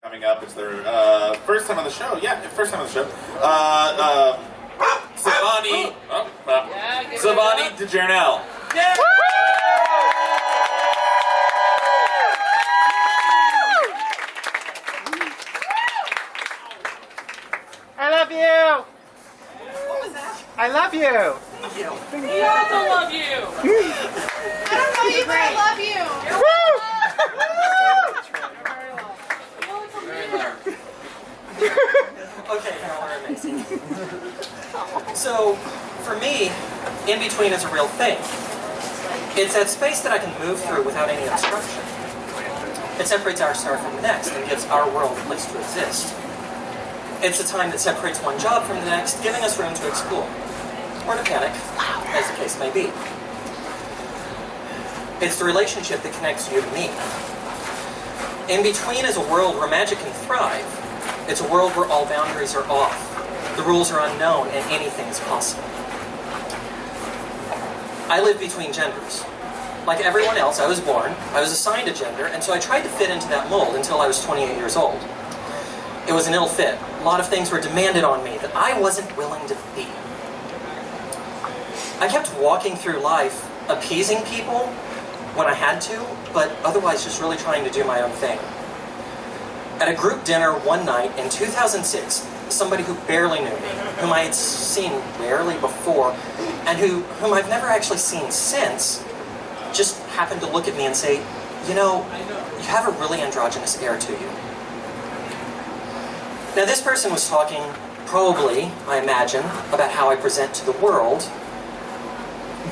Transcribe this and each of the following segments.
Coming up, it's their first time on the show. Yeah, first time on the show. Savani, Savani DeJarnell. Yeah. I love you. What was that? I love you. We also love you. I don't know you, but I love you. Okay, now we're amazing. So, for me, in between is a real thing. It's that space that I can move through without any obstruction. It separates our star from the next and gives our world a place to exist. It's a time that separates one job from the next, giving us room to explore, or to panic, as the case may be. It's the relationship that connects you to me. In between is a world where magic can thrive. It's a world where all boundaries are off. The rules are unknown and anything is possible. I live between genders. Like everyone else, I was born, I was assigned a gender, and so I tried to fit into that mold until I was 28 years old. It was an ill fit. A lot of things were demanded on me that I wasn't willing to be. I kept walking through life, appeasing people when I had to, but otherwise just really trying to do my own thing. At a group dinner one night in 2006, somebody who barely knew me, whom I had seen rarely before, and whom I've never actually seen since, just happened to look at me and say, you know, you have a really androgynous air to you. Now this person was talking, probably, I imagine, about how I present to the world,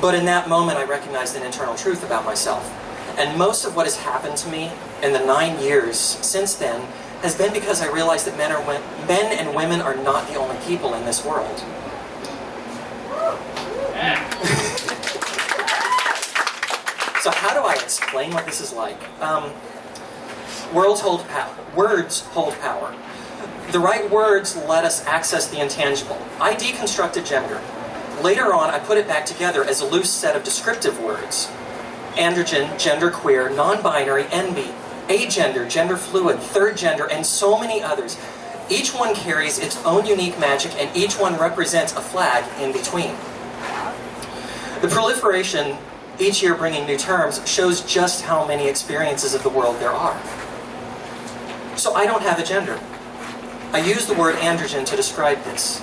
but in that moment I recognized an internal truth about myself. And most of what has happened to me in the 9 years since then has been because I realized that men and women are not the only people in this world. So how do I explain what this is like? Words hold power. The right words let us access the intangible. I deconstructed gender. Later on, I put it back together as a loose set of descriptive words. Androgen, genderqueer, non-binary, NB, agender, gender fluid, third gender, and so many others. Each one carries its own unique magic, and each one represents a flag in between. The proliferation, each year bringing new terms, shows just how many experiences of the world there are. So I don't have a gender. I use the word androgen to describe this.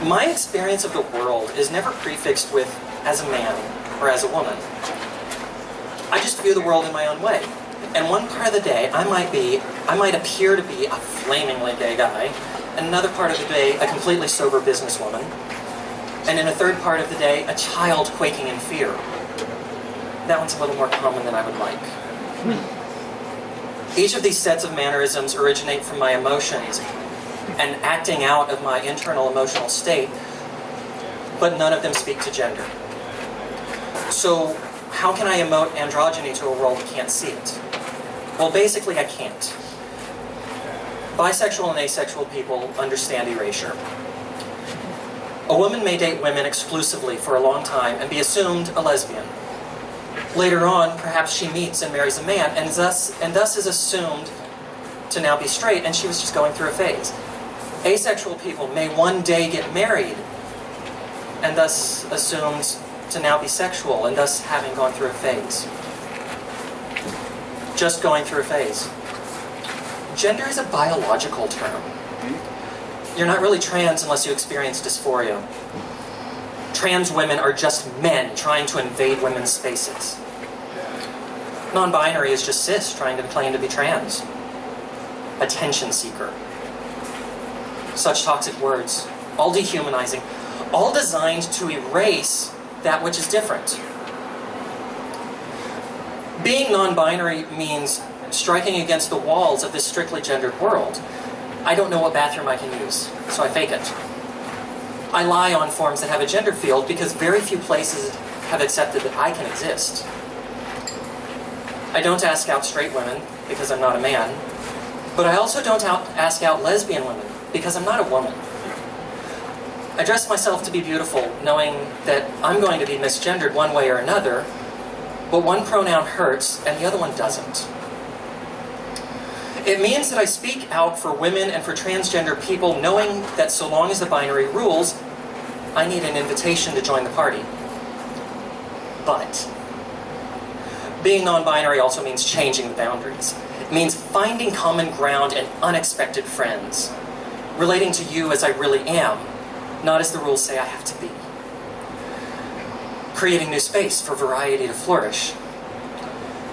My experience of the world is never prefixed with as a man or as a woman. I just view the world in my own way. And one part of the day, I might appear to be a flamingly gay guy, and another part of the day, a completely sober businesswoman, and in a third part of the day, a child quaking in fear. That one's a little more common than I would like. Each of these sets of mannerisms originate from my emotions and acting out of my internal emotional state, but none of them speak to gender. So, how can I emote androgyny to a world that can't see it? Well, basically I can't. Bisexual and asexual people understand erasure. A woman may date women exclusively for a long time and be assumed a lesbian. Later on, perhaps she meets and marries a man and thus is assumed to now be straight, and she was just going through a phase. Asexual people may one day get married and thus assumed to now be sexual, and thus having gone through a phase. Just going through a phase. Gender is a biological term. You're not really trans unless you experience dysphoria. Trans women are just men trying to invade women's spaces. Non-binary is just cis trying to claim to be trans. Attention seeker. Such toxic words, all dehumanizing, all designed to erase that which is different. Being non-binary means striking against the walls of this strictly gendered world. I don't know what bathroom I can use, so I fake it. I lie on forms that have a gender field because very few places have accepted that I can exist. I don't ask out straight women because I'm not a man, but I also don't ask out lesbian women because I'm not a woman. I dress myself to be beautiful, knowing that I'm going to be misgendered one way or another, but one pronoun hurts and the other one doesn't. It means that I speak out for women and for transgender people, knowing that so long as the binary rules, I need an invitation to join the party. But being non-binary also means changing the boundaries. It means finding common ground and unexpected friends. Relating to you as I really am, not as the rules say I have to be. Creating new space for variety to flourish.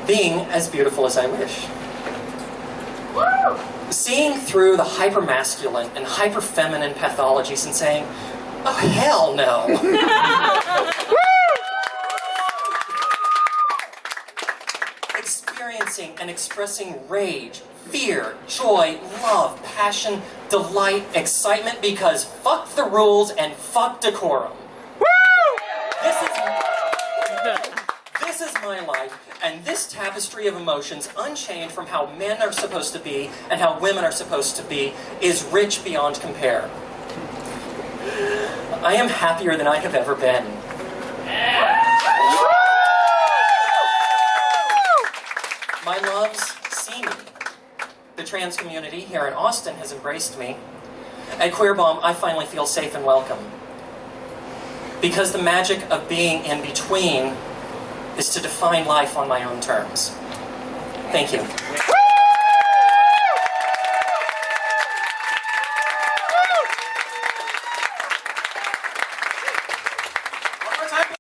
Being as beautiful as I wish. Woo! Seeing through the hyper-masculine and hyper-feminine pathologies and saying, oh, hell no. Experiencing and expressing rage, fear, joy, love, passion, delight, excitement, because fuck the rules and fuck decorum. This is my life, and this tapestry of emotions, unchained from how men are supposed to be and how women are supposed to be, is rich beyond compare. I am happier than I have ever been. My loves see me. The trans community here in Austin has embraced me. At Queer Bomb, I finally feel safe and welcome. Because the magic of being in between is to define life on my own terms. Thank you.